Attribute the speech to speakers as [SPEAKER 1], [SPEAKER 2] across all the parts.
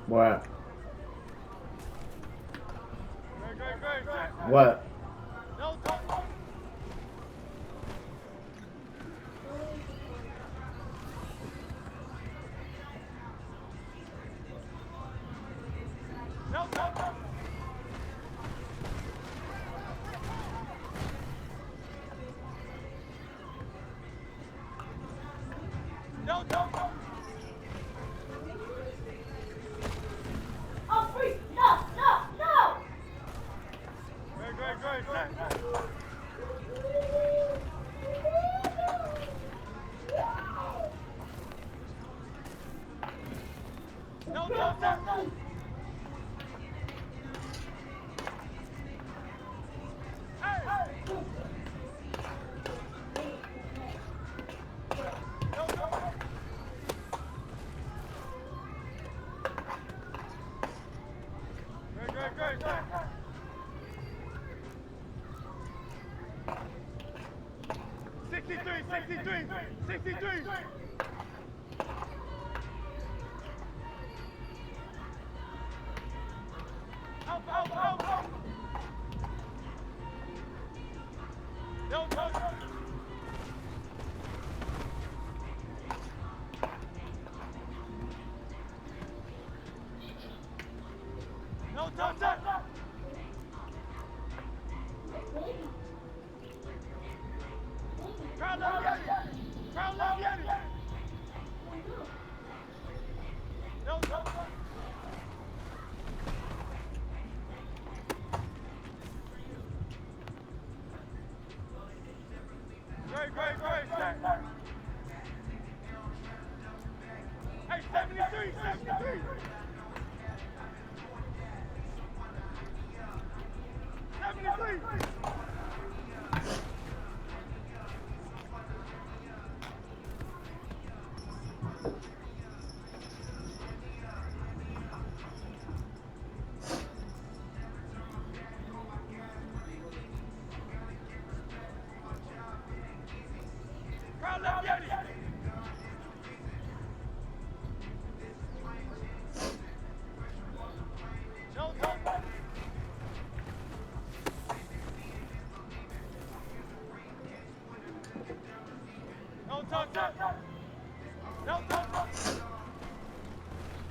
[SPEAKER 1] What? What?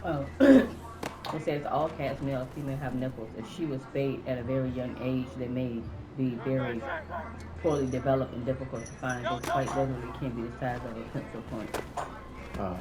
[SPEAKER 2] Oh, it says all cats, male or female, have nipples. If she was spayed at a very young age, they may be very poorly developed and difficult to find, though quite literally can be the size of a pencil point.
[SPEAKER 1] Oh.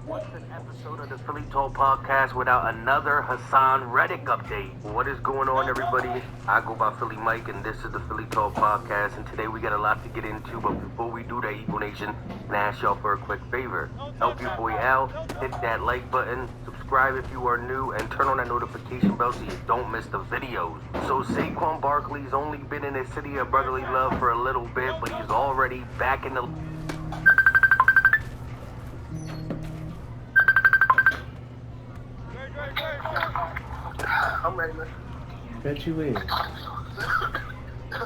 [SPEAKER 3] What's an episode of the Philly Talk podcast without another Hassan Reddick update? What is going on, everybody? I go by Philly Mike, and this is the Philly Talk podcast. And today we got a lot to get into, but before we do that, Eagle Nation, I'm gonna ask y'all for a quick favor. Help your boy out, hit that like button, subscribe if you are new, and turn on that notification bell so you don't miss the videos. So Saquon Barkley's only been in the city of brotherly love for a little bit, but he's already back in the... I'm ready, man.
[SPEAKER 1] Bet you is.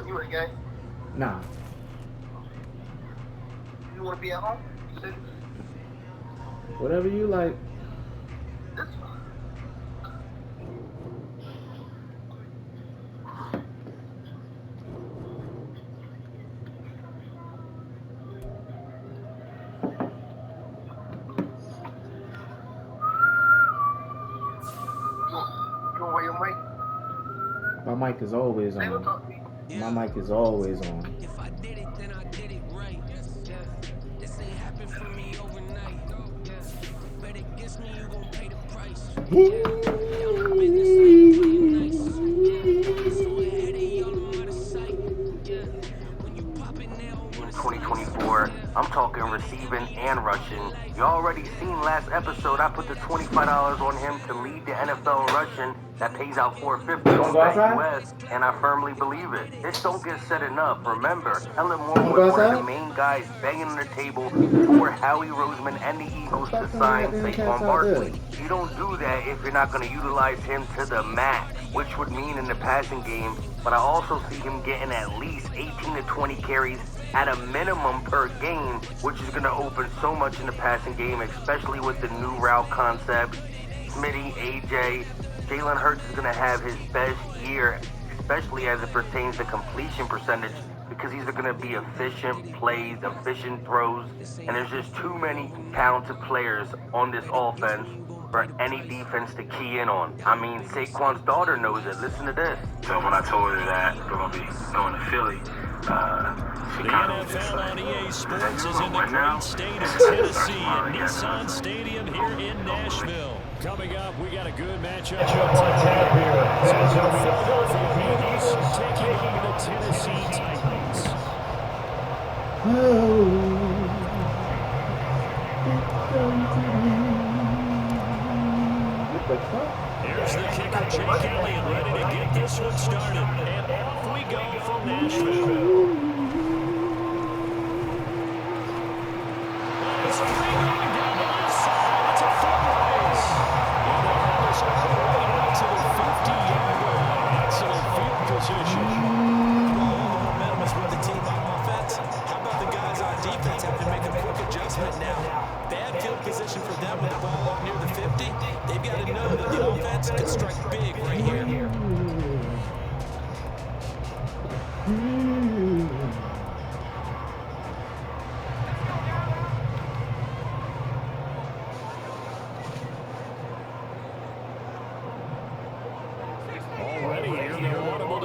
[SPEAKER 3] You ready, gang?
[SPEAKER 1] Nah.
[SPEAKER 3] You want to be at home?
[SPEAKER 1] Whatever you like.
[SPEAKER 3] This one. You want your mic?
[SPEAKER 1] My mic is always
[SPEAKER 3] They don't
[SPEAKER 1] on.
[SPEAKER 3] talk to me.
[SPEAKER 1] My mic is always on.
[SPEAKER 4] If I did it, then I did it right. Yeah. This ain't happened for me overnight. Yeah. Bet against me, you gon' pay the price. Yeah. Y'all know business ain't playing nice. Yeah. So ahead of y'all, I'm out of sight. Yeah. When you pop it now,
[SPEAKER 3] In 2024, I'm talking receiving and rushing. You already seen last episode, I put the $25 on him to lead the NFL in rushing. That pays out $450 on BetUS, and I firmly believe it. This don't get said enough. Remember, Ellen Moore was one of the main guys banging on the table for Howie Roseman and the Eagles to sign Saquon Barkley. You don't do that if you're not going to utilize him to the max, which would mean in the passing game, but I also see him getting at least 18 to 20 carries at a minimum per game, which is going to open so much in the passing game, especially with the new route concept. Smitty, AJ, Jalen Hurts is going to have his best year, especially as it pertains to completion percentage, because these are going to be efficient plays, efficient throws, and there's just too many talented players on this offense for any defense to key in on. I mean, Saquon's daughter knows it. Listen to this.
[SPEAKER 5] So when I told her that we're going to be going to Philly, she
[SPEAKER 6] The
[SPEAKER 5] kind of was just
[SPEAKER 6] NFL
[SPEAKER 5] like,
[SPEAKER 6] on EA Sports is in the
[SPEAKER 5] right now?
[SPEAKER 6] great state of Tennessee at Nissan Stadium here in Nashville. Coming up, we got a good matchup on tap here. As the Philadelphia Eagles taking on the Tennessee Titans.
[SPEAKER 1] What the fuck?
[SPEAKER 6] Here's the kicker, Jake Elliott, ready to get this one started. And off we go from Nashville. It's free going down the left side. It's a foot race. And the ball is all the way out to the 50-yard line. Excellent field position.
[SPEAKER 7] Well, all the momentum is with the team on offense. How about the guys on defense having to make a quick adjustment now? Bad field position for them with the ball up near the 50. They've got to know that the offense could strike big right here.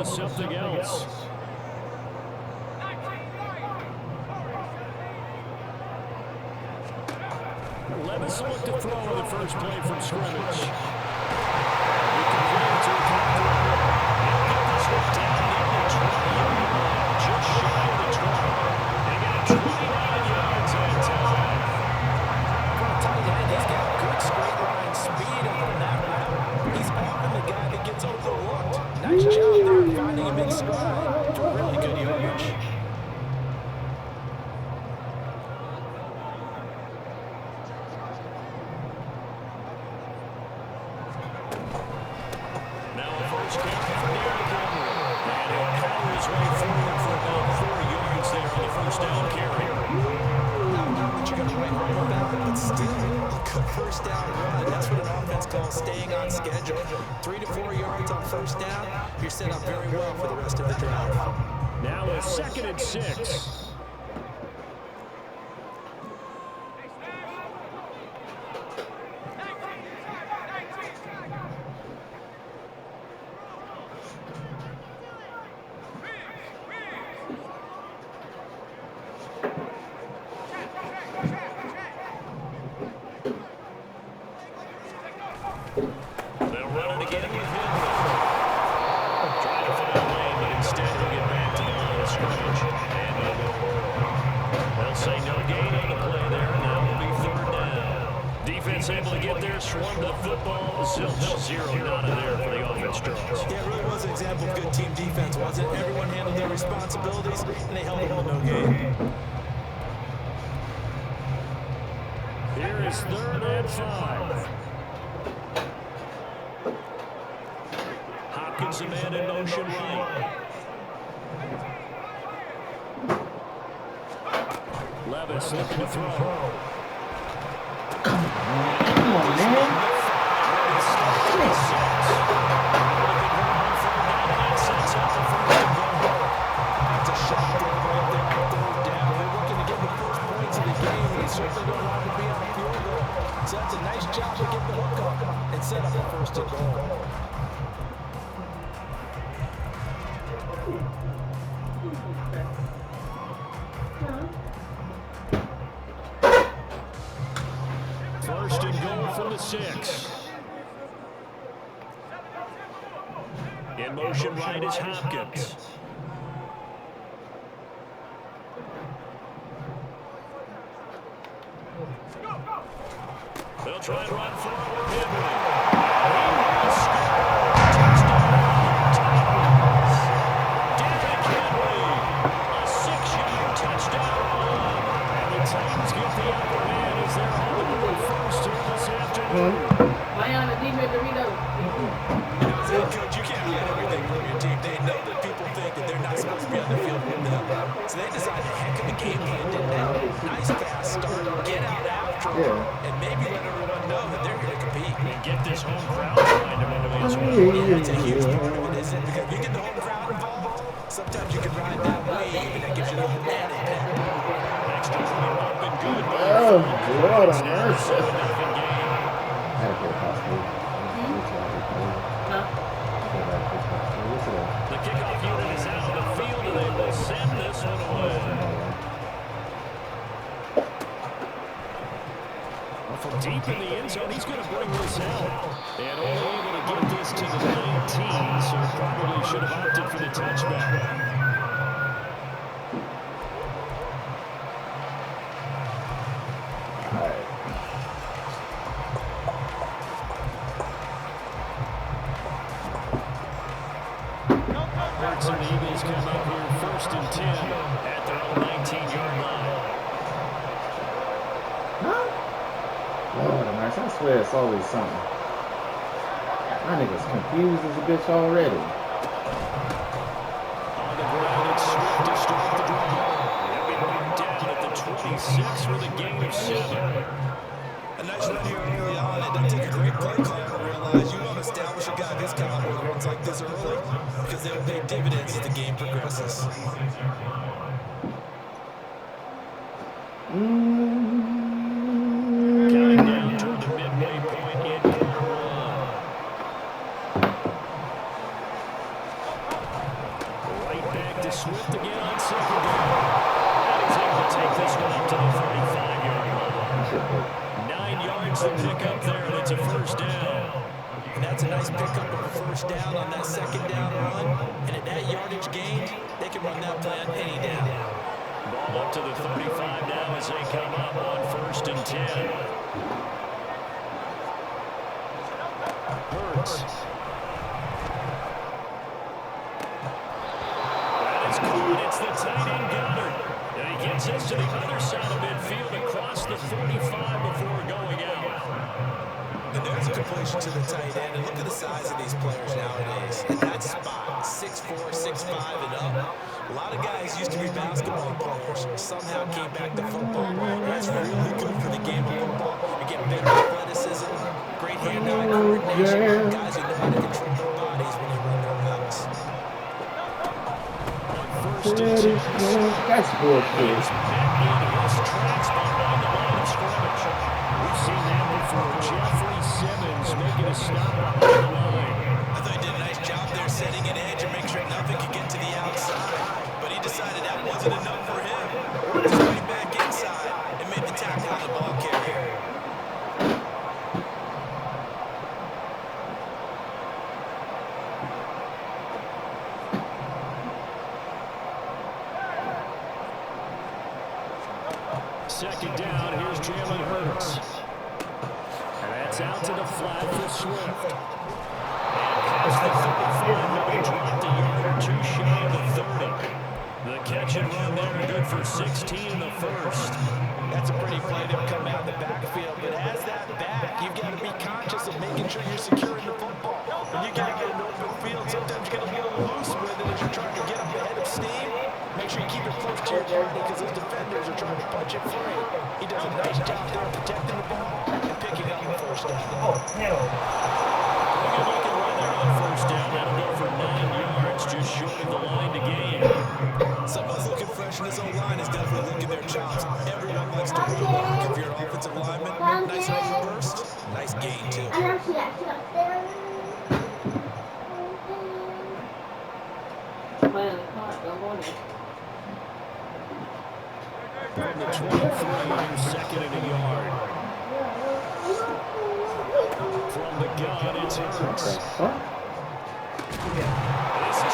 [SPEAKER 6] to something else. Levis will look to throw on the first play from scrimmage. He completed to a counter. He'll get this one down near the 20-yard line, just shy of the 20. They got 29 yards that time.
[SPEAKER 7] For a tight end, he's got good straight line speed on that route. He's often the guy that gets overlooked. Nice job there finding him in stride for really good yardage.
[SPEAKER 6] Now a first down for Derrick Henry. And he'll power his way forward for about 4 yards there on the first down carry.
[SPEAKER 7] Not that you're going to write home about it, but still a good first down run. That's what an offense calls staying on schedule. 3 to 4 yards on first down, you're set up very well for the rest of the drive.
[SPEAKER 6] Now a 2nd and 6. They'll run it again with Henry. Trying to find a lane, but instead he'll get back to the line of scrimmage. And they'll say no gain on the play there, and now it'll be 3rd down. Defense able to get there, swarmed the football. Zilch, 0 none there for the offense draws.
[SPEAKER 7] Yeah, it really was an example of good team defense, wasn't it? Everyone handled their responsibilities, and they held them to no gain.
[SPEAKER 6] Here is 3rd and 5. Hopkins a man in motion right. Levis looking to throw.
[SPEAKER 1] Come on, man.
[SPEAKER 7] That's a shot there right there on 3rd down. They're looking to get the first points of the game, and they certainly don't want to be on a field goal. So that's a nice job to get the hook up and set up the 1st and goal.
[SPEAKER 6] First and goal from the 6. In motion right is Hopkins. They'll try and run forward with Henry. He will score. Touchdown, Titans. Derrick Henry, a 6-yard touchdown run. And the Titans get the upper hand as they're on the board first here this afternoon.
[SPEAKER 2] Mayan, the defense, Dorito.
[SPEAKER 7] Coach, you can't hide everything from your team. They know that people think that they're not supposed to be on the field with them. So they decide a heck of a game plan, didn't they? Nice pass start, get out after them, and maybe let everyone know that they're here to compete.
[SPEAKER 6] And get this home crowd behind them into as well.
[SPEAKER 7] Yeah, that's a huge part of it, isn't it? Because if you get the home crowd involved, sometimes you can ride that wave, and that gives you a little added pep.
[SPEAKER 6] Extra point up and good.
[SPEAKER 1] Oh, Lord have mercy.
[SPEAKER 6] 7-0 game.
[SPEAKER 1] I had to get a pass move.
[SPEAKER 6] The kickoff unit is out of the field, and they will send this one away. From deep in the end zone, he's going to bring this out. And only able to get this to the 19, so probably should have opted for the touchback. Hurts and the Eagles come up here 1st and 10 at their own 19-yard line.
[SPEAKER 1] Lord have mercy, I swear it's always something. My nigga's confused as a bitch already.
[SPEAKER 6] On the ground, it's Swift to start the drive. They'll be knocked down at the 26 with a gain of 7.
[SPEAKER 7] A nice run here early on. It doesn't take a great play caller to realize you want to establish a guy this caliber with runs like this early because they'll pay dividends as the game progresses.
[SPEAKER 6] Counting down toward the midway point in quarter 1. a first down.
[SPEAKER 7] And that's a nice pickup of a first down on that second down run. And at that yardage gained, they can run that play on any down.
[SPEAKER 6] Ball up to the 35 now as they come up on 1st and 10. Hurts. That is caught. It's the tight end Goddard. And he gets us to the other side of midfield across the 45 before going out.
[SPEAKER 7] And there's a completion to the tight end. And look at the size of these players nowadays. And that spot, 6'4", 6'5", and up. A lot of guys used to be basketball players. Somehow came back to football. That's really good for the game of football. You get better athleticism, great hand-eye coordination. Guys who know how to control their bodies when they run their routes.
[SPEAKER 6] First and 10.
[SPEAKER 1] That's bullshit.
[SPEAKER 6] Back in his tracks behind the line of scrimmage. We've seen that before. Jeffrey Simmons making a stop behind the line.
[SPEAKER 7] I thought he did a nice job there setting an edge and make sure nothing could get to the outside. But he decided that wasn't enough for him. Just went back inside and made the tackle on the ball carrier.
[SPEAKER 6] Second down, here's Jalen Hurts. And that's out to the flat for Swift. And past the 35, maybe dropped a yard or two shy of the 30. The catch and run there, good for 16 in the first.
[SPEAKER 7] That's a pretty play to come out of the backfield. But as that back, you've got to be conscious of making sure you're securing the football. When you got to get an open field, sometimes you get a little loose with it as you're trying to get up ahead of steam. Make sure you keep it close to your body because those defenders are trying to punch it free. He does a nice job there protecting the ball and picking up the first down.
[SPEAKER 6] Good looking run there on first down. That'll go for 9 yards, just short of the line to gain.
[SPEAKER 7] Someone's looking fresh in his own line is definitely looking their chops. Everyone likes to run block. If you're an offensive lineman, nice little burst, nice gain too.
[SPEAKER 6] From the 23, second and a yard. From the gun, it's Hurts. This is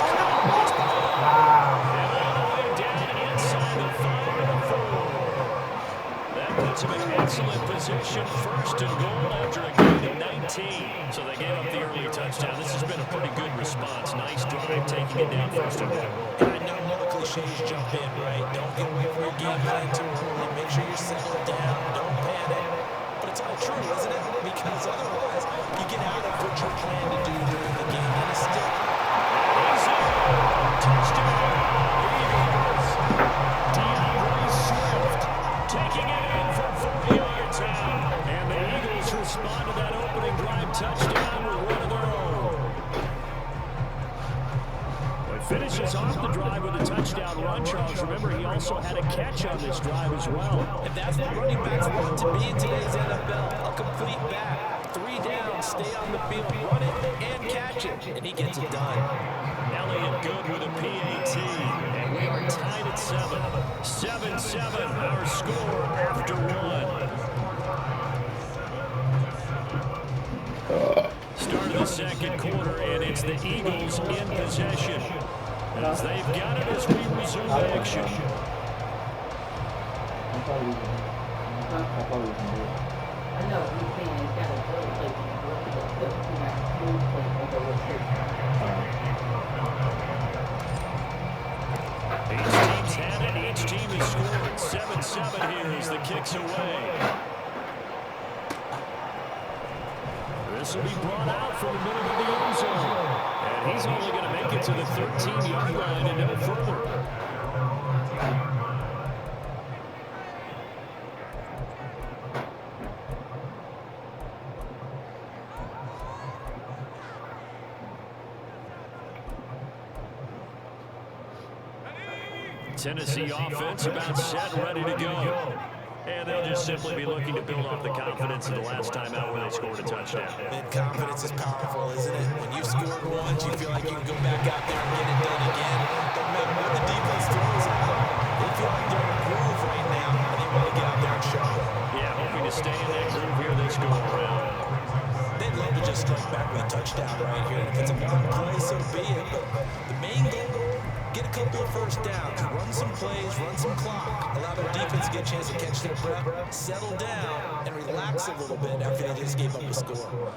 [SPEAKER 6] caught. And all the way down inside the 5. That puts him in excellent position. First and goal after a gain of 19. So they gave up the early touchdown. This has been a pretty good response. Nice drive, taking it down first and goal.
[SPEAKER 7] And I know all the cliches jump in, right? Don't get away from your game plan too early. Make sure you're settled down. Don't panic. But it's all true, isn't it? Because otherwise, you get out of what you're planning to do during the game. And it's still...
[SPEAKER 6] Touchdown, Eagles. DeAndre Swift taking it in from 40 yards out. And the Eagles respond to that opening drive touchdown with one of their own. Well, finishes off the drive with a touchdown run, Charles. Remember, he also had a catch on this drive as well.
[SPEAKER 7] And that's what running backs want to be in today's NFL. A complete back. 3 down, stay on the field, run it, and catch it. And he gets it done.
[SPEAKER 6] Elliott good with a PAT. And we are tied at 7. 7-7, our score after 1. Start of the second quarter, and it's the Eagles in possession. As they've got it as we resume action.
[SPEAKER 2] I know, he's saying he's got a good place.
[SPEAKER 6] Each team's had it. Each team has scored. 7-7 here as the kick's away. This will be brought out from the middle of the end zone. And he's only going to make it to the 13-yard line and no further. Tennessee offense about set and ready to go. And they'll just simply be looking to build off the confidence of the last time out where they scored a touchdown.
[SPEAKER 7] And confidence is powerful, isn't it? When you've scored once, you feel like you can go back out there and get it done again. No matter what the defense throws out, they feel like they're in a groove right now, and they want to get out there and show it.
[SPEAKER 6] Yeah, hoping to stay in that groove here this go around.
[SPEAKER 7] just strike back with a touchdown right here. And if it's a long play, so be it. But the main goal, get a couple of first downs, run some plays, run some clock, allow their defense to get a chance to catch their breath, settle down, and relax a little bit after they just gave up a score.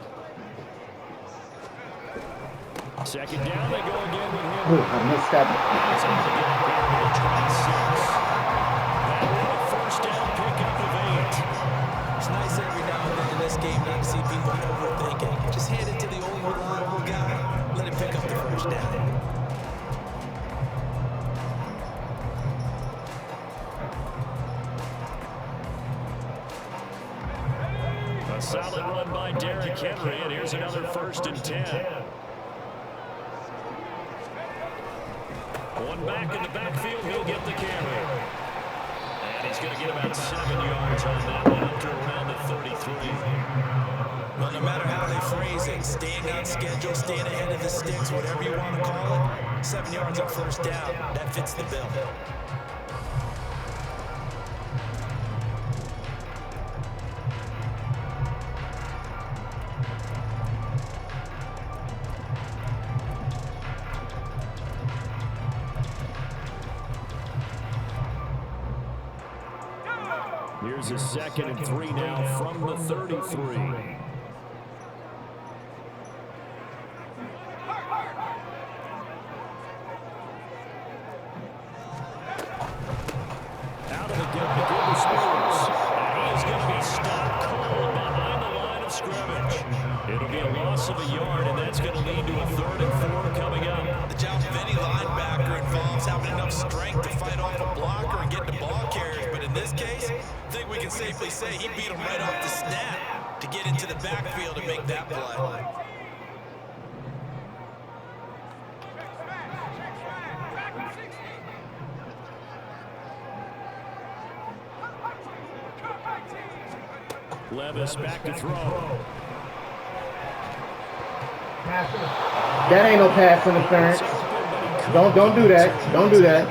[SPEAKER 6] Second down, they go again with him.
[SPEAKER 1] Ooh, I missed that.
[SPEAKER 6] First down pickup of 8.
[SPEAKER 7] It's nice every now and then in this game not to see people overthinking. Just hand it to the old reliable guy, let him pick up the first down.
[SPEAKER 6] A solid run by Derrick Henry, and here's another 1st and 10. One back in the backfield, he'll get the carry. And he's going to get about 7 yards on that one up to around the 33.
[SPEAKER 7] Well, no matter how they phrase it, staying on schedule, staying ahead of the sticks, whatever you want to call it, 7 yards on first down, that fits the bill.
[SPEAKER 6] Here's a 2nd and 3 now from the 33. Out of the gun to Gilbert Spears. And he is going to be stopped cold behind the line of scrimmage. It'll be a loss of a yard, and that's going to lead to a 3rd and 4 coming up.
[SPEAKER 7] The job of any linebacker involves having enough strength to fight off a blocker and get the ball carriers, but in this case, I think we can safely say he beat him right off the snap to get into the backfield and make that play.
[SPEAKER 6] Levis back to throw.
[SPEAKER 1] That ain't no pass interference. Don't do that. Don't do that.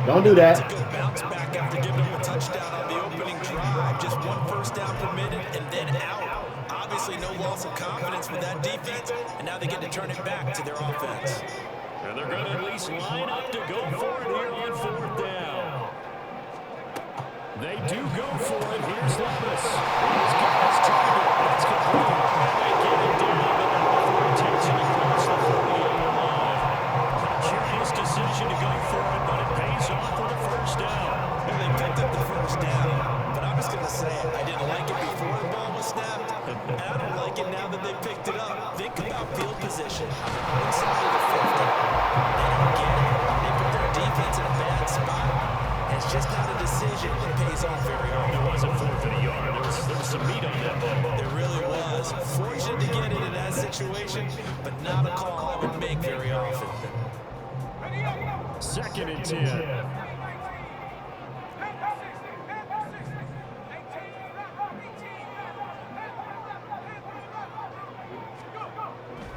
[SPEAKER 1] Don't do that.
[SPEAKER 7] It's a good bounce back after giving him a touchdown on the opening drive. Just 1 first down permitted and then out. Obviously no loss of confidence with that defense, and now they get to turn it back to their offense.
[SPEAKER 6] And they're going to at least line up to go for it here on 4th down. They do go for it. Here's Levis. He's got his target. That's complete. And they get it down, but the referee takes it across the 48 line. A curious decision to go for it, but it pays off for the 1st down.
[SPEAKER 7] And they picked up the first down. But I'm just going to say it. I didn't like it before the ball was snapped, and I don't like it now that they picked it up. Think about field position on the inside of the 50. They don't get it. They put their defense in a bad spot. It's just not a decision that pays off very often.
[SPEAKER 6] It wasn't 4th and a yard. There was some meat on that ball.
[SPEAKER 7] There really was. Fortunate to get it in that situation, but not a call I would make very often.
[SPEAKER 6] 2nd and 10.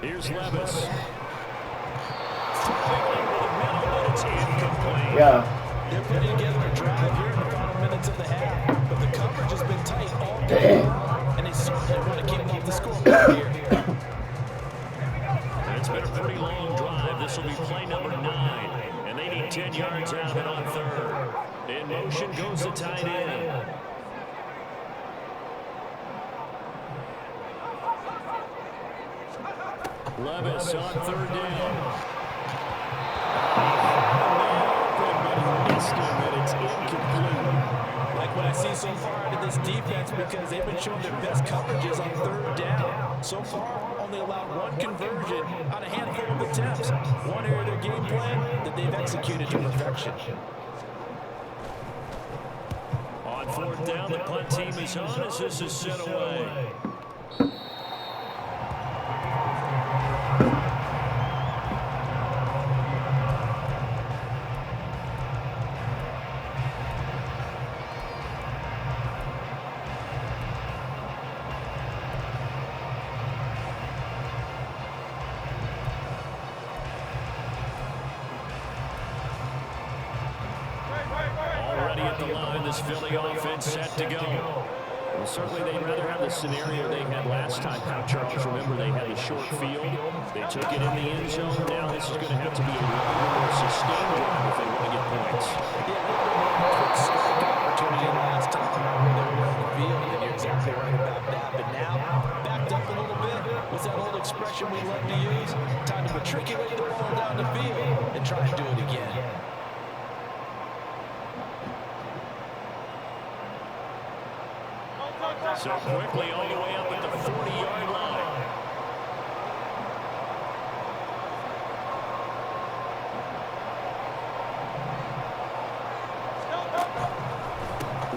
[SPEAKER 6] Here's Levis. It's incomplete.
[SPEAKER 1] Yeah.
[SPEAKER 7] They're putting together a drive here in the final minutes of the half, but the coverage has been tight all day long, and they certainly want to keep them off the scoreboard here.
[SPEAKER 6] It's been a pretty long drive. This will be play number 9, and they need 10 yards out of it on 3rd. In motion goes the tight end. Levis on 3rd down. It's incomplete.
[SPEAKER 7] Like what I see so far out of this defense, because they've been showing their best coverages on 3rd down. So far, only allowed 1 conversion on a handful of attempts. One area of their game plan that they've executed to perfection.
[SPEAKER 6] On 4th down, the punt team is on as this is set away. Already at the line, this Philly offense set to go. Well, certainly they'd rather have the scenario they had last time out, Charles. Remember, they had a short field. They took it in the end zone. Now this is going to have to be a longer, more sustained drive if they want to get points.
[SPEAKER 7] Opportunity last time where they were on the field, and you're exactly right about that. But now, backed up a little bit. What's that old expression we love to use? Time to matriculate the ball down the field and try and do it again.
[SPEAKER 6] So quickly all the way up at the 40-yard line.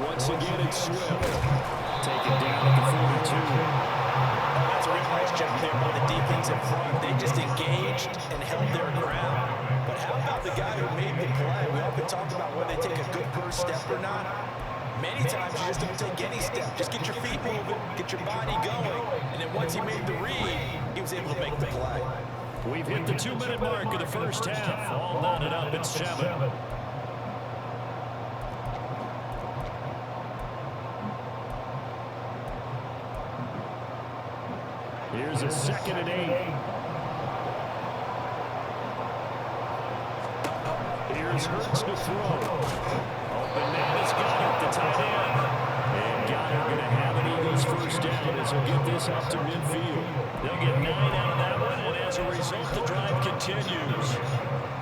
[SPEAKER 6] Once again, it's Swift. Taken down at the 42.
[SPEAKER 7] That's a real nice job there by the defense in front. They just engaged and held their ground. But how about the guy who made the play? We often talk about whether they take a good first step or not. Many times you just don't take any step. Just get your feet moving, get your body going, and then once he made the read, he was able to make the play.
[SPEAKER 6] We've hit the 2-minute mark of the first half. All knotted up at 7. Here's a 2nd and 8. Here's Hurts to throw. Open man has got it, the tight end. And Goddard going to have an Eagles first down as he'll get this up to midfield. They'll get 9 out of that one, and as a result, the drive continues.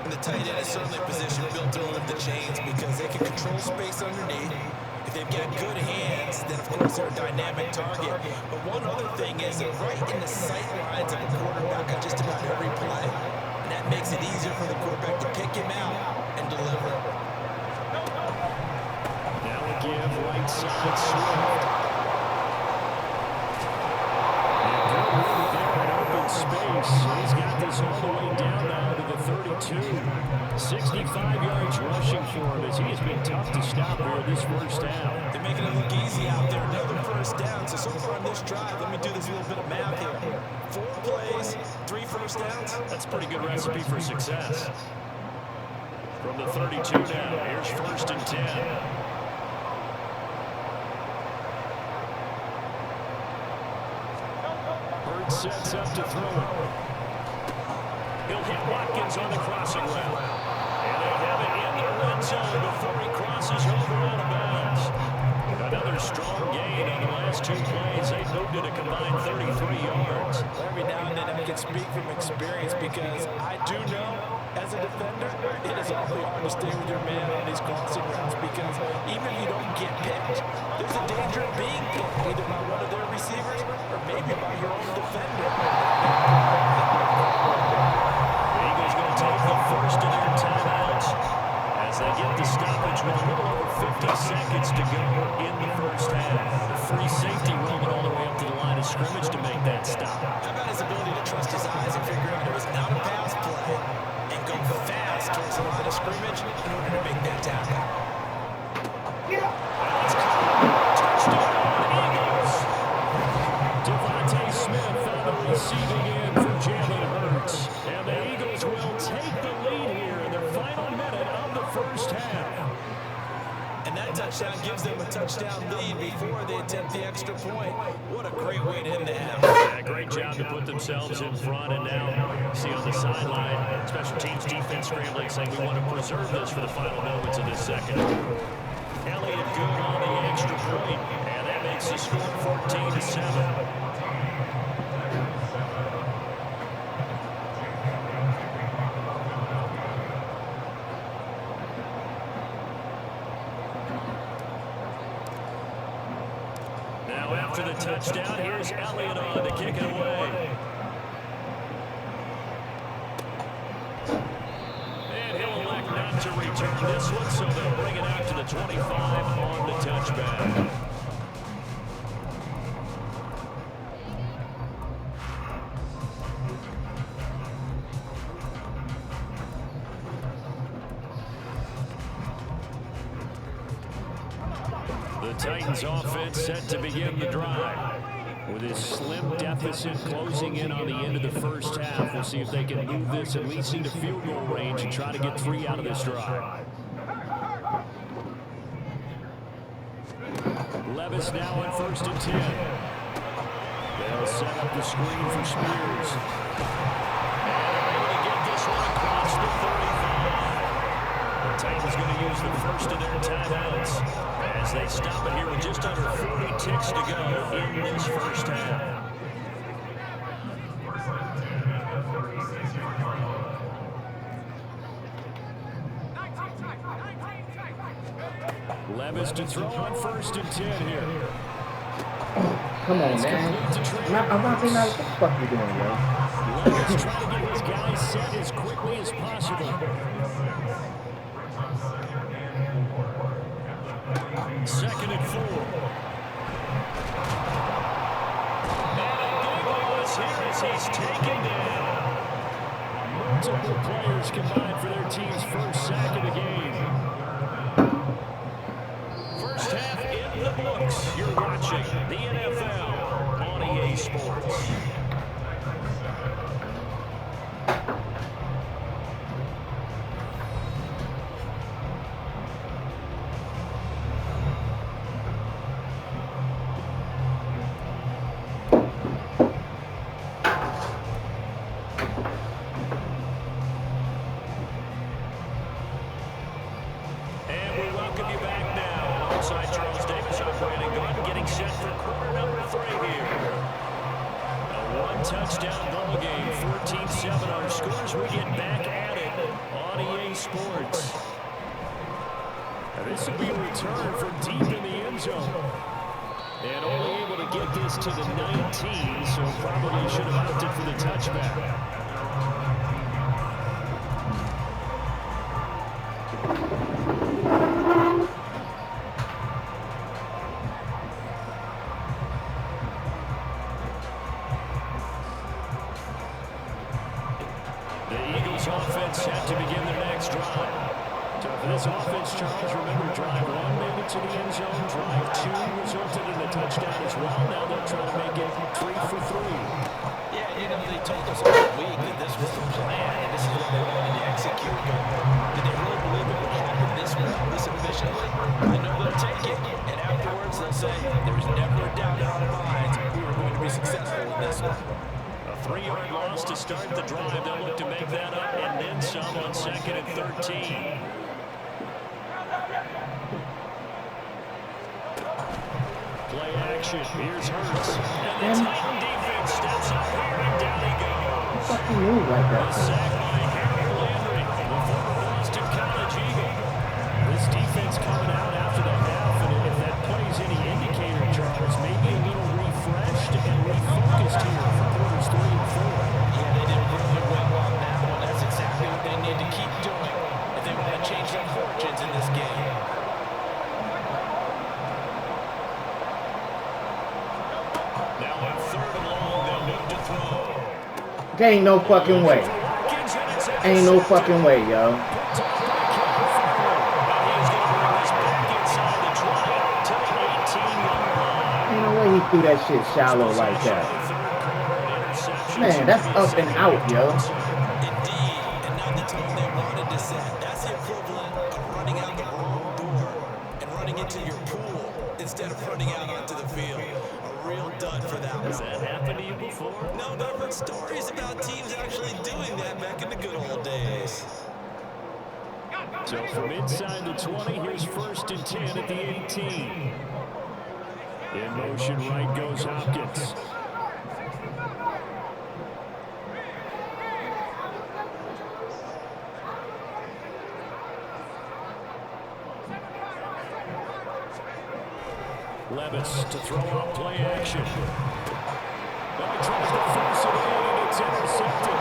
[SPEAKER 7] And the tight end is certainly a position built to move the chains because they can control space underneath. If they've got good hands, then of course they're a dynamic target. But one other thing is they're right in the sight lines of a quarterback on just about every play. And that makes it easier for the quarterback to pick him out and deliver.
[SPEAKER 6] Now we give right side Swift. And good move there in open space. He's got this all the way down now to the 32. 65 yards rushing for him as he has been tough to stop here this first half.
[SPEAKER 7] They're making it look easy out there. Another first down. So far on this drive, let me do this little bit of math here. 4 plays, 3 first downs.
[SPEAKER 6] That's a pretty good recipe for success. From the 32 now, here's 1st and 10. Hurts sets up to throw it. He'll hit Watkins on the crossing route. And they'll have it in the red zone before he crosses over out of bounds. Another strong gain on the last 2 plays. They moved it a combined 33 yards.
[SPEAKER 7] Every now and then I can speak from experience because I do know as a defender it is awfully hard to stay with your man on these crossing routes because even if you don't get picked, there's a danger of being picked either by one of their receivers or maybe by your own defender.
[SPEAKER 6] The Eagles going to take the first of their timeouts as they get the stoppage with a little over 50 seconds to go in the first half. The free safety roaming all the way up to the line of scrimmage to make that stop.
[SPEAKER 7] How about his ability to trust his eyes and figure out it was not a pass play and go fast towards the line of scrimmage in order to make that tackle.
[SPEAKER 6] Touchdown, Eagles. Devontae Smith on the receiving end for Jalen Hurts. And the Eagles will take the lead here in their final minute of the first half.
[SPEAKER 7] And that touchdown gives them a touchdown lead before they attempt the extra point. What a great way to end the half.
[SPEAKER 6] Yeah, great job to put themselves in front. And now, see on the sideline, special teams defense scrambling, saying we want to preserve this for the final moments of this second. Elliott good on the extra point, and that makes the score 14-7. Now after the touchdown, here's Elliott on to kick it away. And he'll elect not to return this one, so they'll bring it out to the 25 on the touchback. The Titans offense set to begin the drive. With his slim deficit closing in on the end of the first half, we'll see if they can move this at least into field goal range and try to get 3 out of this drive. Levis now on 1st and 10. They'll set up the screen for Spears. And able to get this one across the 35. The Titans going to use the first of their timeouts as they stop it here with just under 40 ticks to go in this first half. Levis to throw on 1st and 10 here.
[SPEAKER 1] Come on, man. I'm not saying what the fuck you doing, yo.
[SPEAKER 6] Levis trying to get his guys set as quickly as possible. 2nd and 4. And a big one was here as he's taken down. Multiple players combined for their team's first sack of the game. First half in the books. You're watching the NFL on EA Sports. Touchdown ball game, 14-7 our scores. We get back at it on EA Sports. Now this will be a return from deep in the end zone. And only able to get this to the 19, so probably should have opted for the touchback. Offense set to begin their next drive. So for this offense, Charles, remember drive 1 made it to the end zone, drive 2 resulted in a touchdown as well. Now they'll try to make it 3 for 3.
[SPEAKER 7] Yeah, they told us all week that this was the plan and this is what they wanted to execute. Did they really believe it would happen this efficiently? I know they'll take it, and afterwards they'll say there's never a doubt in our minds we were going to be successful in this one.
[SPEAKER 6] 3-yard loss to start the drive. They'll look to make that up and then some on 2nd and 13. Play action. Here's Hurts. And the Titan defense steps up here and down he goes.
[SPEAKER 1] Fucking move like that.
[SPEAKER 6] The sack by Harold Landry, the former Boston College Eagle. This defense coming out after the half, and if that plays any indicator, Charles, maybe a little refreshed and refocused here for quarters 3 and 4.
[SPEAKER 7] Yeah, they did really well on that one. That's exactly what they need to keep doing if they want to change their fortunes in this game.
[SPEAKER 6] Now on 3rd and long, they'll need to throw.
[SPEAKER 1] There ain't no fucking way. Ain't no fucking way, yo. Ain't no way he threw that shit shallow like that. Man, that's up and out, yo.
[SPEAKER 7] Indeed, and not the tone they wanted to set. That's the equivalent of running out the wrong door and running into your pool instead of running out onto the field. A real dud for that one.
[SPEAKER 6] Has that happened to you before?
[SPEAKER 7] No, but I've heard stories about teams actually doing that back in the good old days.
[SPEAKER 6] So from inside the 20, here's 1st and 10 at the 18. In motion, right goes Hopkins. Levis to throw out play action. Well, he tries to force it in, and it's intercepted.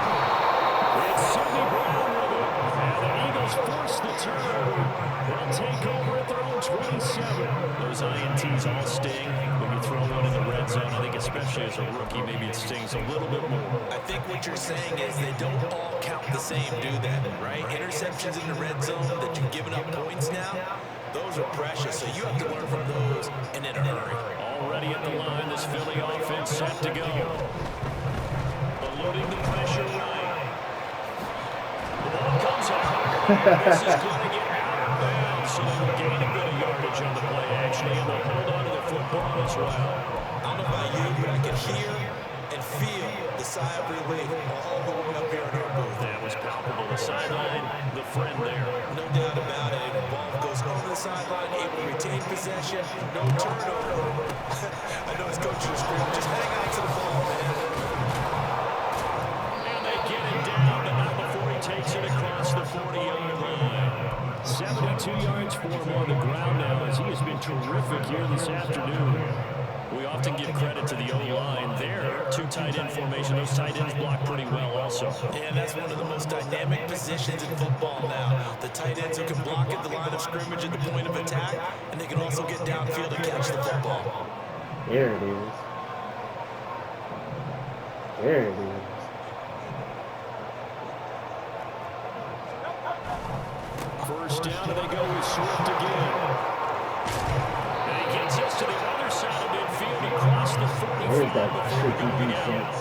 [SPEAKER 6] It's Sidney Brown with it. And the Eagles force the turnover. They'll take over at their own 27. Those INTs all sting when you throw one in the red zone. I think especially as a rookie, maybe it stings a little bit more.
[SPEAKER 7] I think what you're saying is they don't all count the same, do they? Right? Interceptions in the red zone that you've given up points now, those are precious. So you have to learn from those and in a hurry.
[SPEAKER 6] Already at the line, this Philly offense set to go. Eluding the pressure right. The ball comes out. This is going to get out of bounds. So they'll gain a bit of yardage on the play, actually, and they'll hold on to the football
[SPEAKER 7] but I could hear and feel the sigh of relief all the way up here in our booth.
[SPEAKER 6] That was palpable. The sideline, the friend there.
[SPEAKER 7] No doubt about it. The ball goes over the sideline, able to retain possession, no turnover. I know his coach is screaming, just hang on to the ball, man.
[SPEAKER 6] And they get it down, but not before he takes it across the 40-yard line. 72 yards for him on the ground now, as he has been terrific here this afternoon. We often give credit to the O-line. There, two tight end formation. Those tight ends block pretty well also.
[SPEAKER 7] Yeah, that's one of the most dynamic positions in football now. The tight ends who can block at the line of scrimmage at the point of attack, and they can also get downfield and catch the football.
[SPEAKER 1] There it is. There it is.
[SPEAKER 6] First down, and they go with Swift again. And he gets us to the other side of midfield across the 45 before going out.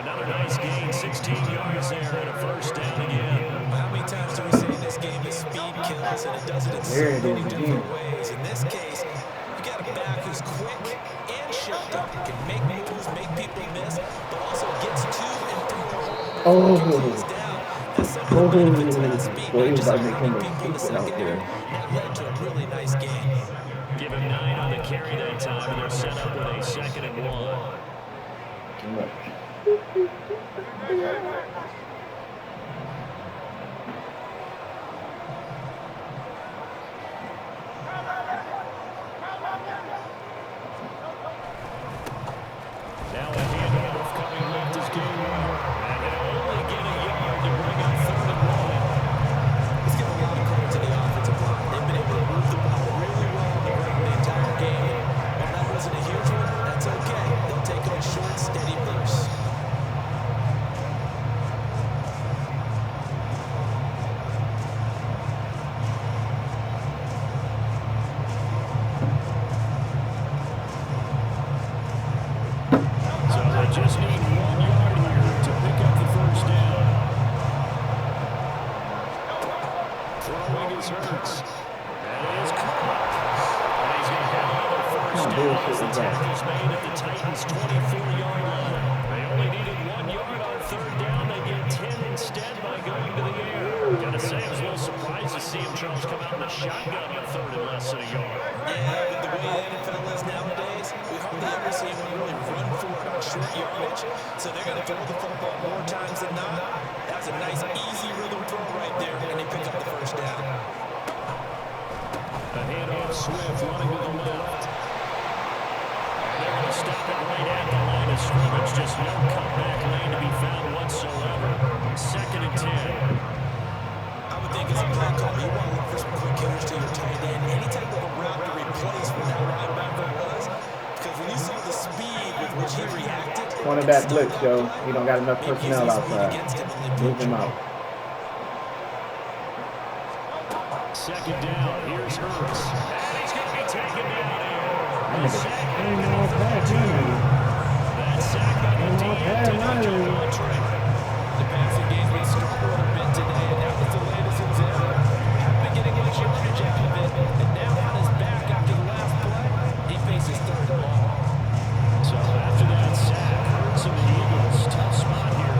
[SPEAKER 6] Another nice gain, 16 yards there, and a first down again.
[SPEAKER 7] How many times do we say in this game that speed kills, and it does it in so many different ways? In this case, you got a back who's quick and shifty, can make moves, make people miss, but also gets to and through the hole. Down. That's some of the benefits of that speed. Not just running people in the secondary. That led to a really nice game.
[SPEAKER 6] Give him 9 on the carry that time, and they're set up with a 2nd and 1. Now a handoff coming left is game one. And they'll only get a yard to bring up 3rd and 1.
[SPEAKER 7] Let's give a lot of credit to the offensive line. They've been able to move the ball really well on the ground the entire game. While that wasn't a huge one, that's okay. They'll take them in short, steady bursts.
[SPEAKER 6] So they just need 1 yard here to pick up the first down. Throwing is Hurts. And it is caught. And he's going to have another first down as the tackle's made at the Titans' 24-yard line. They only needed 1 yard on 3rd down. They get 10 instead by going to the air. Gotta say, I was a little surprised to see him Charles come out in a shotgun on 3rd and less than a yard.
[SPEAKER 7] Yeah, with the way the NFL is nowadays, we hardly ever see anyone really run for it on short yardage. So they're going to throw the football more times than not. That was a nice, easy rhythm throw right there, and they pick up the first down.
[SPEAKER 6] A handoff, Swift running to the left. And they're going to stop it right at the line of scrimmage. Just no comeback lane to be found whatsoever. 2nd and 10.
[SPEAKER 7] I would think as a play call, you want to look for some quick hitters to your tight end. Any type of a route to replace what that linebacker was. Because when you saw the speed with which he reacted.
[SPEAKER 1] Cornerback blitz, Joe. You don't got enough personnel outside. Move him out.
[SPEAKER 6] 2nd down. Here's Hurts. And he's going to be taken down here.
[SPEAKER 1] That
[SPEAKER 6] sack by the D to Autry.
[SPEAKER 7] The passing game's been struggled a bit today, and that was the latest example. Have been getting much yardage out of it, and now on his back after the last play, he faces 3rd and long.
[SPEAKER 6] So after that sack, Hurts and the Eagles, tough spot here.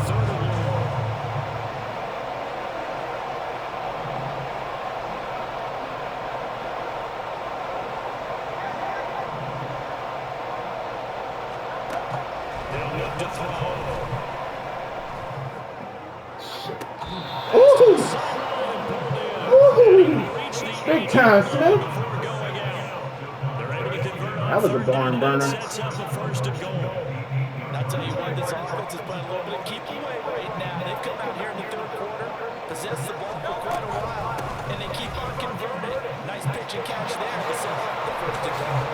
[SPEAKER 6] 3rd and 1. They'll look to throw.
[SPEAKER 1] Big time, Smith. That was a barn burner.
[SPEAKER 6] Sets up the 1st and goal.
[SPEAKER 7] I'll tell you what, this offense is playing a little bit of keep away right now. They've come out here in the 3rd quarter, possessed the ball for quite a while, and they keep on converting. Nice pitch and catch there to set up the 1st and goal.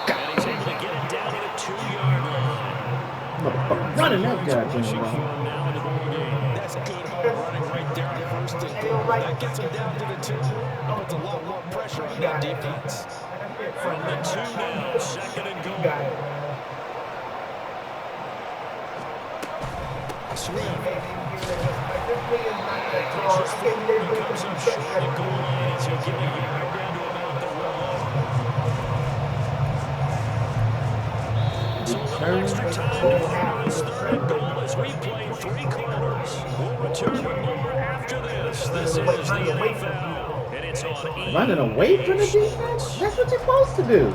[SPEAKER 6] And he's able to get it down to the 2-yard line.
[SPEAKER 1] Motherfucker running that guy.
[SPEAKER 6] Rushing for him now in the ball game.
[SPEAKER 7] That's good hard running right there on the 1st and goal. That gets them down to the 2. Puts a lot more pressure on that defense.
[SPEAKER 6] From the 2 now, 2nd and goal. Swift. Pushes forward, he comes up short of the goal line as he'll get a yard down to about the 1.
[SPEAKER 1] return.
[SPEAKER 6] Extra time to honor his third and goal as we play 3 quarters. We'll return with more after this. This is the NFL, and it's on
[SPEAKER 1] Running away from the defense? That's what you're supposed to do.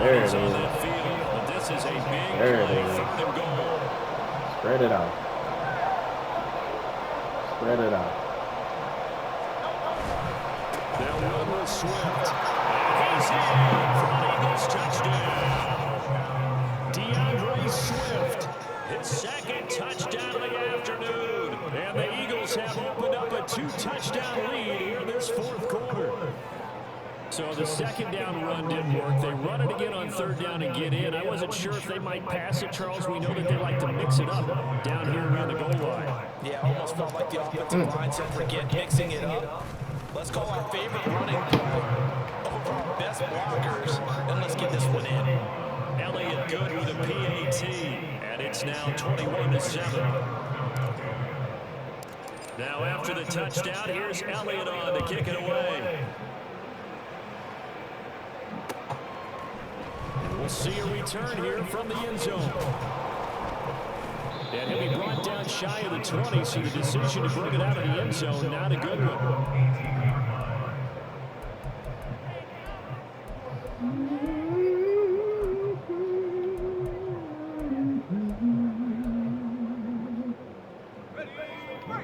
[SPEAKER 1] There it is.
[SPEAKER 6] on that field, but this is a big
[SPEAKER 1] There it
[SPEAKER 6] play,
[SPEAKER 1] is.
[SPEAKER 6] 3rd and goal.
[SPEAKER 1] Spread it out. Spread it out.
[SPEAKER 6] They'll run with Swift. And he's in for an Eagles touchdown. DeAndre Swift, his 2nd touchdown of the afternoon. And the Eagles have opened up a 2-touchdown lead here in this 4th quarter. So the 2nd down run didn't work. They run it again on 3rd down and get in. I wasn't sure if they might pass it, Charles. We know that they like to mix it up down here around the goal line.
[SPEAKER 7] Yeah, almost felt like the offensive line said, forget mixing it up. Let's call our favorite running play over our best blockers, and let's get this one in.
[SPEAKER 6] Elliott good with a PAT, and it's now 21-7. Now after the touchdown, here's Elliott on to kick it away. We'll see a return here from the end zone. And he'll be brought down shy of the 20, so the decision to bring it out of the end zone, not a good one.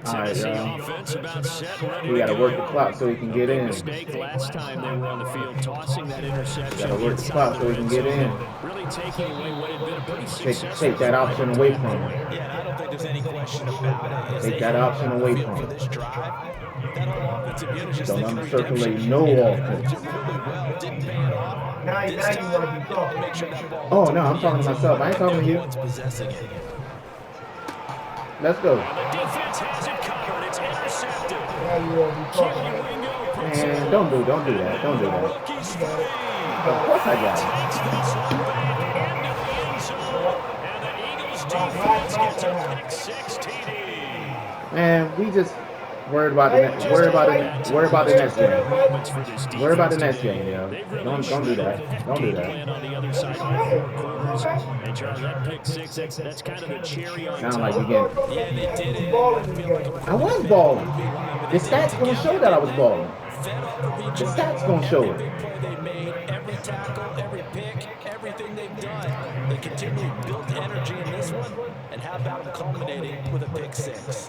[SPEAKER 6] Tennessee offense about set, ready
[SPEAKER 1] We got to
[SPEAKER 6] go.
[SPEAKER 1] work the clock so we can get in.
[SPEAKER 6] Mistake last time they were on the field, tossing that interception.
[SPEAKER 1] Got to work the clock so we can get in.
[SPEAKER 6] Really taking away what had been a pretty successful.
[SPEAKER 1] Take that option away from him.
[SPEAKER 7] Yeah, and I don't think there's any question about it. As
[SPEAKER 1] Take
[SPEAKER 7] they
[SPEAKER 1] that
[SPEAKER 7] get
[SPEAKER 1] option
[SPEAKER 7] on the
[SPEAKER 1] away
[SPEAKER 7] field
[SPEAKER 1] from
[SPEAKER 7] for
[SPEAKER 1] him.
[SPEAKER 7] this drive, that whole offensive unit just
[SPEAKER 1] Don't
[SPEAKER 7] thinking
[SPEAKER 1] uncirculate
[SPEAKER 7] redemption.
[SPEAKER 1] no
[SPEAKER 7] And they
[SPEAKER 1] offense.
[SPEAKER 7] did really well, didn't pay it off. This time, they had to make sure that ball
[SPEAKER 1] Oh,
[SPEAKER 7] went
[SPEAKER 1] no,
[SPEAKER 7] to
[SPEAKER 1] I'm
[SPEAKER 7] the
[SPEAKER 1] talking
[SPEAKER 7] end
[SPEAKER 1] to
[SPEAKER 7] zone.
[SPEAKER 1] myself. I ain't talking to you.
[SPEAKER 7] Once possessing it.
[SPEAKER 1] Let's go.
[SPEAKER 6] The defense has it covered. It's intercepted.
[SPEAKER 1] Man, don't do that. Don't do that.
[SPEAKER 6] Rookie spree.
[SPEAKER 1] Of course I got it.
[SPEAKER 6] Takes this one back into the end zone, and the Eagles defense gets a pick 6 TD.
[SPEAKER 1] Man, we just worried about the next. Worry about the next game. Worry about the next game, yo. Don't do that. Don't do that.
[SPEAKER 6] On the other side, all 4 quarters. And Charles, that pick 6, that's kind of the cherry on
[SPEAKER 1] Sound
[SPEAKER 6] top.
[SPEAKER 1] like you getting.
[SPEAKER 7] Yeah, they did it.
[SPEAKER 1] I was balling. The stats gonna show that I was balling. The stats gonna show
[SPEAKER 7] Every
[SPEAKER 1] it.
[SPEAKER 7] big play they made, every tackle, every pick, everything they've done, they continue to build energy in this one, and how about them culminating with a pick 6?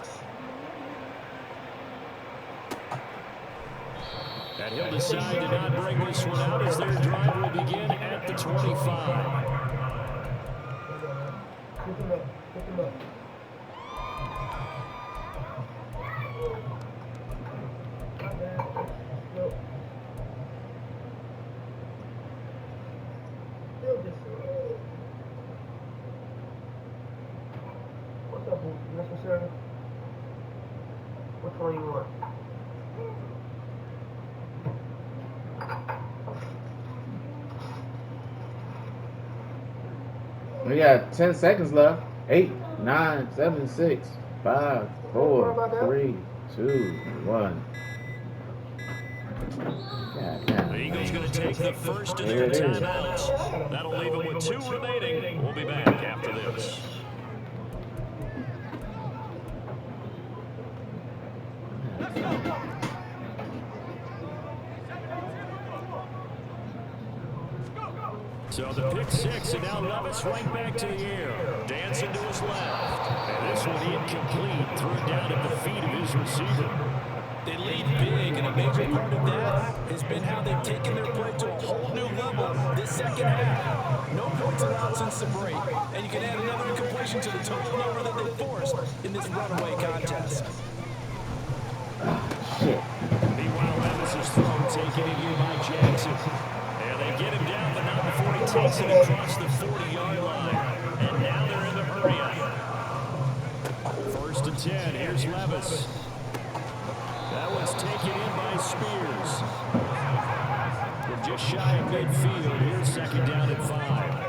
[SPEAKER 6] And he'll decide to not bring this one out as their drive will begin at the 25.
[SPEAKER 8] What's up, boo? You want some cereal? Which one you want?
[SPEAKER 1] We got 10 seconds left. 8, 9, 7, 6, 5, 4, 3, 2, 1. God damn.
[SPEAKER 6] The Eagles going to take the first of
[SPEAKER 1] There
[SPEAKER 6] their
[SPEAKER 1] it is.
[SPEAKER 6] timeouts. That'll leave them with 2 remaining. We'll be back after this. So the pick 6, and now Levis right back to the air. Dancing to his left. And this one incomplete. Threw it down at the feet of his receiver.
[SPEAKER 7] They lead big, and a major part of that has been how they've taken their play to a whole new level this second half. No points allowed since the break, and you can add another incompletion to the total number that they forced in this runaway contest.
[SPEAKER 1] Shit.
[SPEAKER 6] Meanwhile, Levis is thrown, taken in here by Jackson. And they get him down, but not before he takes it across the 40-yard line. And now they're in the hurry-up. 1st and 10, here's Levis. That one's taken in by Spears. From just shy of midfield. Here's 2nd down and 5.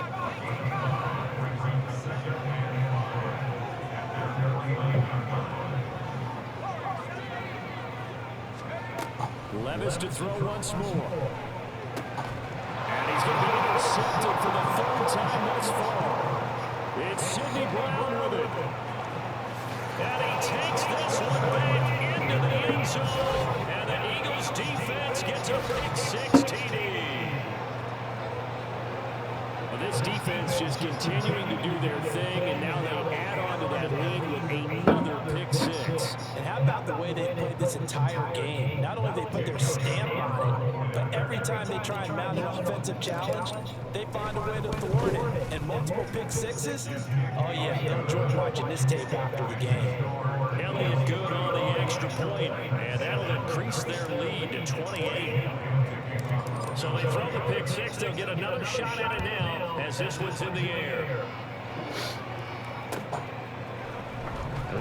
[SPEAKER 6] Levis to throw once more. And he's going to be intercepted for the 3rd time thus far. It's Sidney Brown with it. And he takes this one back into the end zone. And the Eagles defense gets a pick 6 TD. Well, this defense just continuing to do their thing, and now they add on to that lead with another pick 6.
[SPEAKER 7] And how about the way they played this entire game? Not only they put their stamp on it, but every time they try and mount an offensive challenge, they find a way to thwart it. And multiple pick 6s? Oh, yeah, they'll enjoy watching this tape after the game.
[SPEAKER 6] Elliott good on the extra point, and that'll increase their lead to 28. So they throw the pick 6. They'll get another shot at it now as this one's in the air.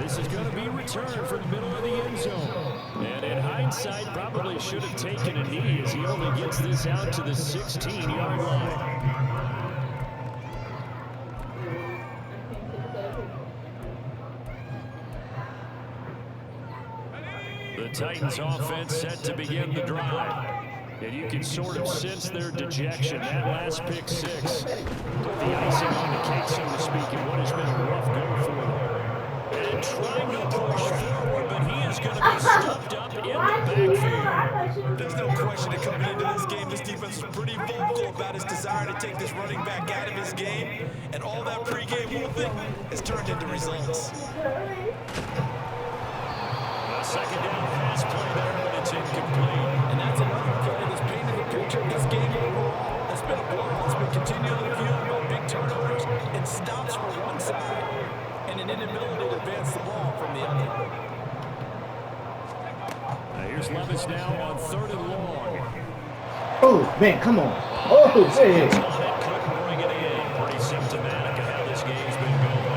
[SPEAKER 6] This is going to be returned from the middle of the end zone. And in hindsight, probably should have taken a knee as he only gets this out to the 16-yard line. The Titans offense set to begin the drive. And you can sort of sense their dejection. That last pick 6 put the icing on the cake, so to speak, in what has been a rough go for them. And trying to push forward, but he is going to be stuffed up in the backfield.
[SPEAKER 7] There's no question that coming into this game, this defense was pretty vocal about his desire to take this running back out of his game. And all that pregame movement has turned into results.
[SPEAKER 6] A 2nd down pass play there, but it's incomplete.
[SPEAKER 7] And that's another play that's painted the picture of this game overall. It's been a blowout. It's been continually fueled by big turnovers and stops from one side and an inability to advance the ball from the other.
[SPEAKER 6] Here's Levis now on 3rd and long.
[SPEAKER 1] Oh, man, come on. Oh, shit.
[SPEAKER 6] Couldn't bring it in. Pretty symptomatic of how this game's been going.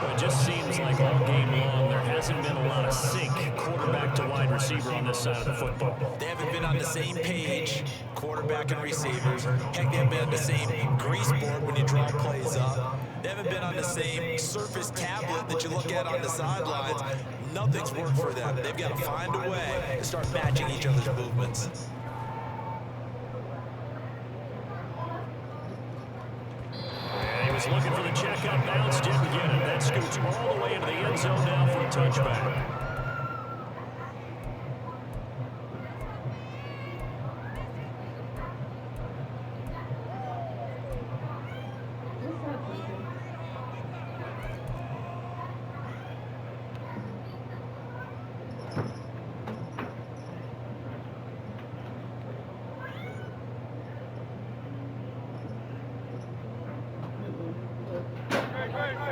[SPEAKER 6] But it just seems like all game long there hasn't been a lot of sync quarterback to wide receiver on this side of the football.
[SPEAKER 7] They haven't been on the same page, quarterback and receivers. Heck, they haven't been on the same grease board when you draw plays up. They haven't been on the same surface tablet that you look at on the sidelines. Nothing's worked for them. They've got to find a way to start matching each other's movements.
[SPEAKER 6] And he was looking for the checkup bounce, didn't get it. That scoots all the way into the end zone now for a touchback.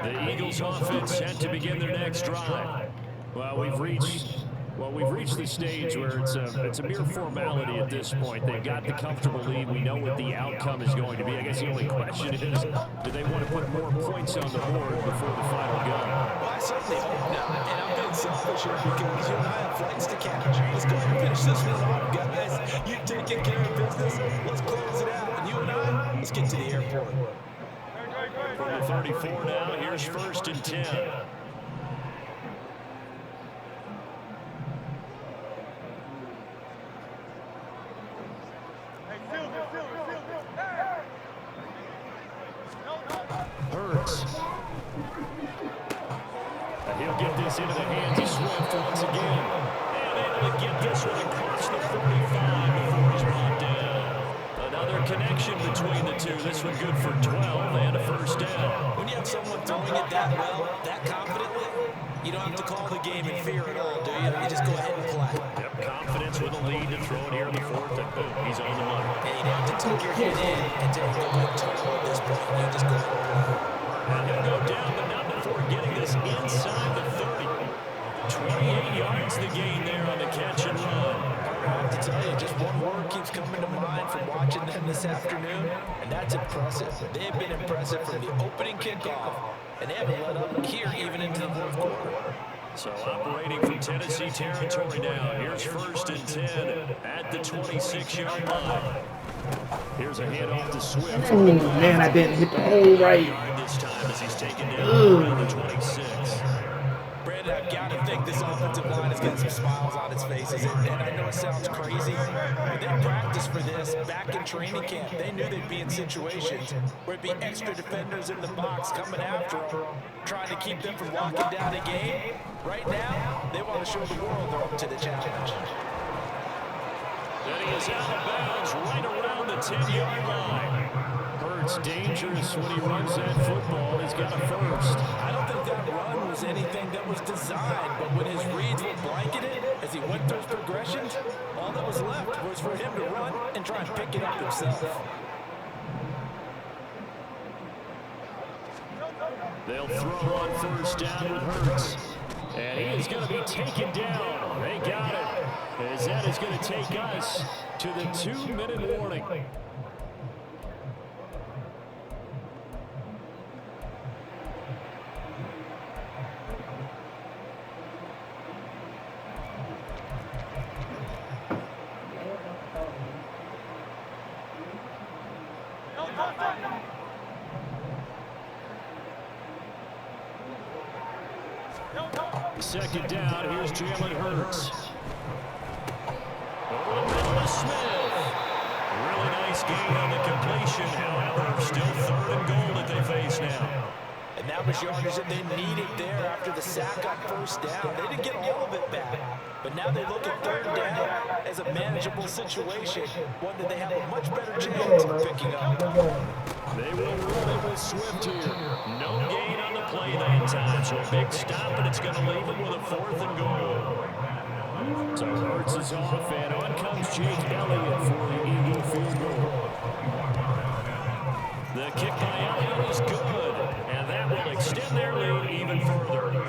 [SPEAKER 6] The Eagles offense set to begin their next drive. Well, we've reached the stage where it's a mere formality at this point. They've got the comfortable lead. We know what the outcome is going to be. I guess the only question is, do they want to put more points on the board before the final go?
[SPEAKER 7] Well, I certainly hope not. And I'm being selfish here because you and I have flights to catch. Let's go and finish this one off, guys. You taking care of business. Let's close it out. And you and I, let's get to the airport.
[SPEAKER 6] From the 34 now, here's 1st and 10. Hurts. And he'll get this into the hands of Swift once again. And able to get this one across the 45 before he's brought down. Another connection between the two. This one good for 12 and a 1st down.
[SPEAKER 7] When you have someone throwing it that well, that confidently, you don't have to call the game in fear at all, do you? You just go ahead and play.
[SPEAKER 6] Yep, confidence with a lead to throw it here in the 4th, and boom, he's on the money.
[SPEAKER 7] And you don't have to tuck your head in and take a good turn at this point. You just go ahead and play.
[SPEAKER 6] And he'll go down, but not before getting this inside the 30. 28 yards the gain there on the catch and run.
[SPEAKER 7] I have to tell you, just one word keeps coming to mind from watching them this afternoon, and that's impressive. They have been impressive from the opening kickoff, and they haven't let up here even into the 4th quarter.
[SPEAKER 6] So operating from Tennessee territory now. Here's 1st and 10 at the 26-yard line. Here's a handoff to Swift.
[SPEAKER 1] Oh, man, I didn't hit the hole right.
[SPEAKER 6] This time as he's taken down around the 26.
[SPEAKER 7] Brandon, I've got to think this offensive line has got some smiles on its faces. And I know it sounds crazy, but they practiced for this back in training camp. They knew they'd be in situations where it'd be extra defenders in the box coming after them, trying to keep them from locking down a game. Right now, they want to show the world they're up to the challenge.
[SPEAKER 6] And he is out of bounds right around the 10-yard line. Hurts dangerous when he runs that football. He's got a first.
[SPEAKER 7] I don't think that run was anything that was designed, but when his reads were blanketed as he went through his progressions, all that was left was for him to run and try and pick it up himself.
[SPEAKER 6] They'll throw on first down with Hurts. And he is going to be taken down. They got it. As that is going to take us to the 2-minute warning. Second down, here's Jalen Hurts. Over the middle to Smith. Really nice gain on the completion. However, still 3rd and goal that they face now.
[SPEAKER 7] And that was yardage that they needed there after the sack on first down. They didn't get all of it back, but now they look at 3rd down as a manageable situation, one that they have a much better chance of picking up.
[SPEAKER 6] They will run it with Swift here. No gain on the play that time, so a big stop, and it's going to leave them with a 4th and goal. So Hurts is off, and on comes Jake Elliott for the Eagle field goal. The kick by Elliott is good, and that will extend their lead even further.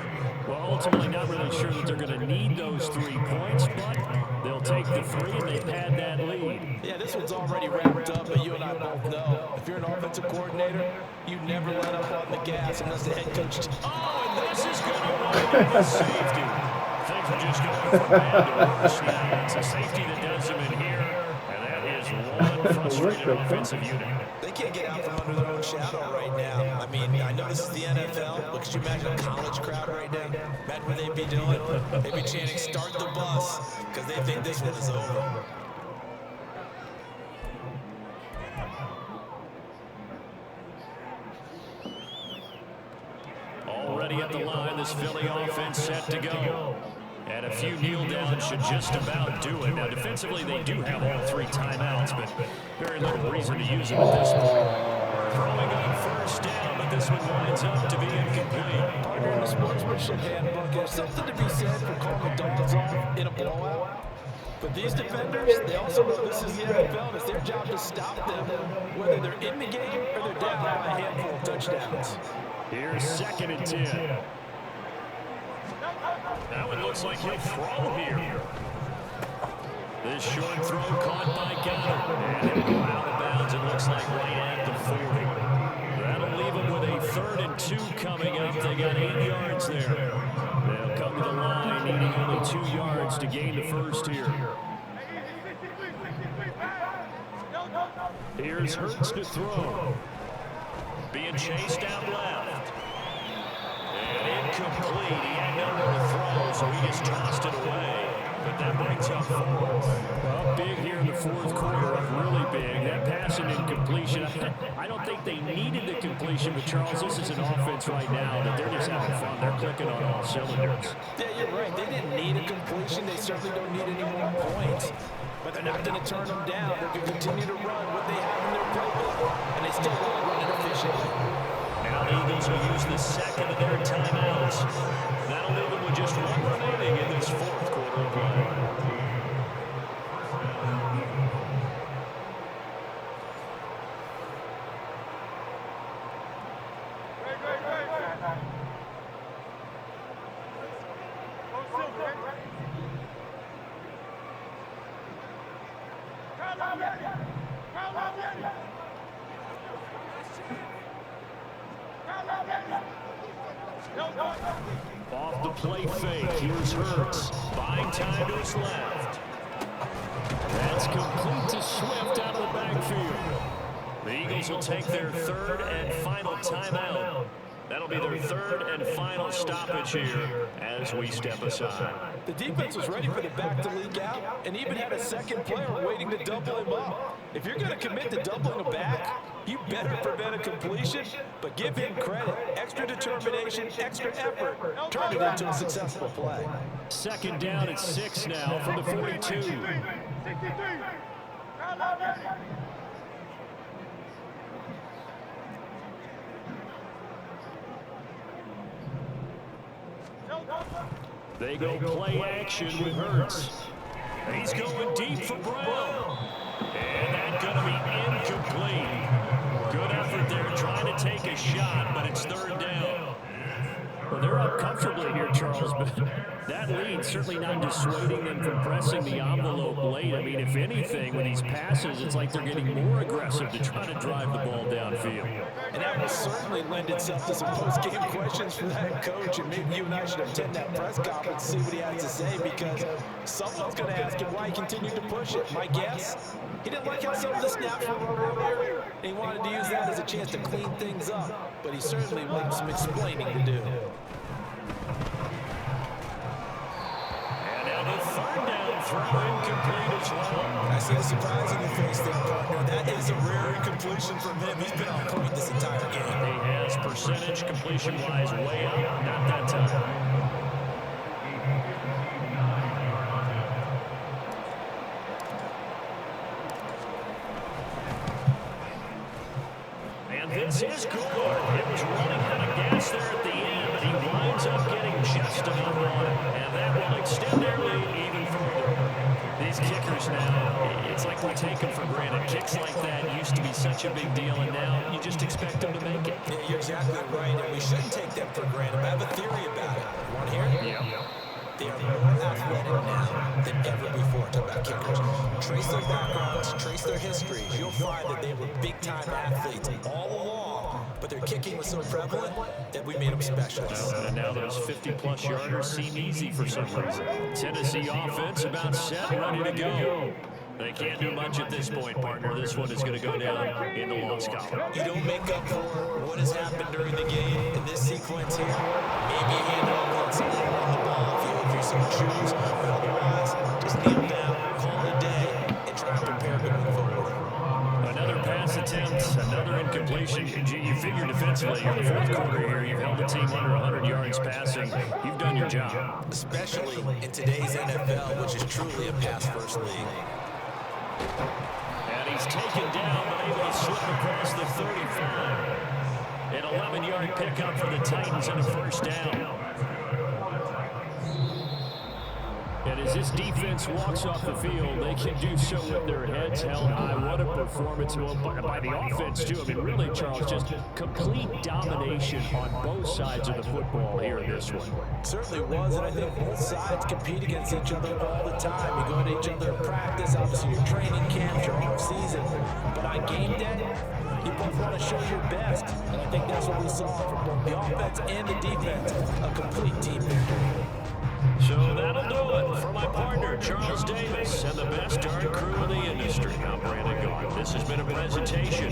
[SPEAKER 6] Well, ultimately not really sure that they're going to need those 3 points, but they'll take the 3 and they've had that lead.
[SPEAKER 7] Yeah, this one's already wrapped up, but you and I both know if you're an offensive coordinator, you never let up on the gas unless the head coach.
[SPEAKER 6] Oh, and this is going to wind up with safety. Things are just going from bad to worse now. It's a safety that does them in here, and that is one frustrated offensive unit.
[SPEAKER 7] They can't get out from under their own shadow right now. I mean, I know this is the NFL, but could you imagine a college crowd right now? Imagine what they'd be doing. They'd be chanting, "Start the bus," because they think this one is over.
[SPEAKER 6] Already at the line, this Philly offense set to go. And a few kneel downs should just about do it. Now, defensively, they do have all 3 timeouts, but very little reason to use them at this point. Throwing on first down, but this one winds up to be incomplete.
[SPEAKER 7] Partner in the sportsmanship handbook, there's something to be said for calling the dogs off in a blowout. But these defenders, they also know this is the NFL, and it's their job to stop them, whether they're in the game or they're down by a handful of touchdowns.
[SPEAKER 6] Here's 2nd and 10. That one looks like he'll throw here. This short throw caught by Goddard. And it'll go out of bounds, it looks like right at the 40. That'll leave him with a 3rd and 2 coming up. They got 8 yards there. They'll come to the line, needing only 2 yards to gain the first here. Here's Hurts to throw. Being chased down left. And incomplete. He had nowhere to throw, so he just tossed it away. But that brings up 4th. Well, big here in the 4th quarter. Really big. That pass and incompletion. I don't think they needed the completion, but Charles, this is an offense right now that they're just having fun. They're clicking on all cylinders.
[SPEAKER 7] Yeah, you're right. They didn't need a completion. They certainly don't need any more points. But they're not going to turn them down. They're going to continue to run what they have in their playbook. And they still want to run it efficiently.
[SPEAKER 6] Now the Eagles will use the 2nd of their timeouts. That'll leave them with just 1 remaining in this 4th quarter of play. Off the play fake, here's Hurts, buying time to his left. That's complete to Swift out of the backfield. backfield. The Eagles will take their third and final timeout. That'll be their third and final stoppage here as we step aside.
[SPEAKER 7] The defense was ready for the back to leak out and even had a second player waiting to double him up. If you're going to commit to doubling a back, you better prevent a completion, but give him credit. Extra determination, extra effort, turn it into a successful play.
[SPEAKER 6] Second down at 6 now from the 42. They go play action with Hurts. He's going deep for Brown. And that's going to be incomplete. Good effort there trying to take a shot, but it's third down. Well, they're up comfortably here, Charles, but that lead certainly not dissuading them from pressing the envelope late. I mean, if anything, with these passes, it's like they're getting more aggressive to try to drive the ball downfield.
[SPEAKER 7] And that will certainly lend itself to some post-game questions from that coach, and maybe you and I should attend that press conference and see what he has to say, because someone's going to ask him why he continued to push it. My guess, he didn't like how some of the snaps were earlier, and he wanted to use that as a chance to clean things up, but he certainly will have some explaining to do.
[SPEAKER 6] And now the third down throw incomplete as well.
[SPEAKER 7] I see the surprise in your face there, partner. That is a rare incompletion from him. He's been on point this entire game.
[SPEAKER 6] He has percentage completion-wise way up. Not that time. And this is good. It was running out of gas there at the end, but he winds up getting just enough on it. And that will extend their lead even further. These kickers now, it's like we take them for granted. Kicks like that used to be such a big deal, and now you just expect them to make it.
[SPEAKER 7] Yeah, you're exactly right, and we shouldn't take them for granted. I have a theory about it. Want to hear it?
[SPEAKER 6] Yeah.
[SPEAKER 7] They are more athletic now than ever before. Talk about kickers. Trace their backgrounds, trace their histories. You'll find that they were big-time athletes all along, but their kicking was so prevalent that we made them specialists.
[SPEAKER 6] And now those 50-plus yarders seem easy for some reason. Tennessee offense about set, ready to go. They can't do much at this point, partner. This one is going to go down in the loss column.
[SPEAKER 7] You don't make up for what has happened during the game in this sequence here. Maybe a hand off on someone on the ball if you so choose. But otherwise, just kneel down, call it a day, and try to prepare moving forward.
[SPEAKER 6] Another pass attempt, another incompletion. You figure defensively in the fourth quarter here, you've held the team under 100 yards passing. You've done your job.
[SPEAKER 7] Especially in today's NFL, which is truly a pass-first league.
[SPEAKER 6] And he's taken down, but able to slip across the 35. An 11-yard pickup for the Titans and a first down. And as this defense walks off the field, they can do so with their heads held high. What a performance by the offense, too. I mean, really, Charles, just complete domination on both sides of the football here in this one.
[SPEAKER 7] Certainly was, and I think both sides compete against each other all the time. You go to each other in practice, obviously your training camps, your off-season. But on game day, you both want to show your best. And I think that's what we saw from both the offense and the defense. A complete team victory.
[SPEAKER 6] So that'll do it for my partner, Charles Davis, and the best darn crew in the industry. I'm Brandon Gaudin. This has been a presentation